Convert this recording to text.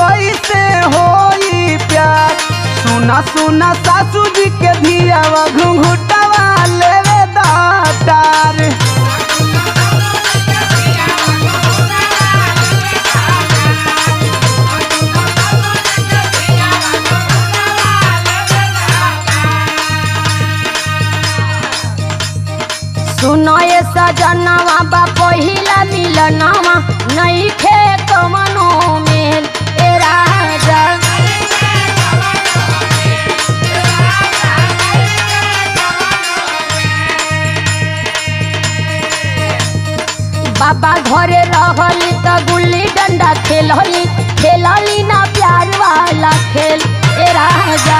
कैसे होई प्यार। सुना सुना सासू जी के धियावा घुंघुटवा लेवे दातार। सुनो ये सजनवा बा पहिला मिलनवा नहीं खे कमनो मेल ए राजा। बाबा घरे रहली त गुल्ली डंडा खेलली ना प्यार वाला खेल ए राजा।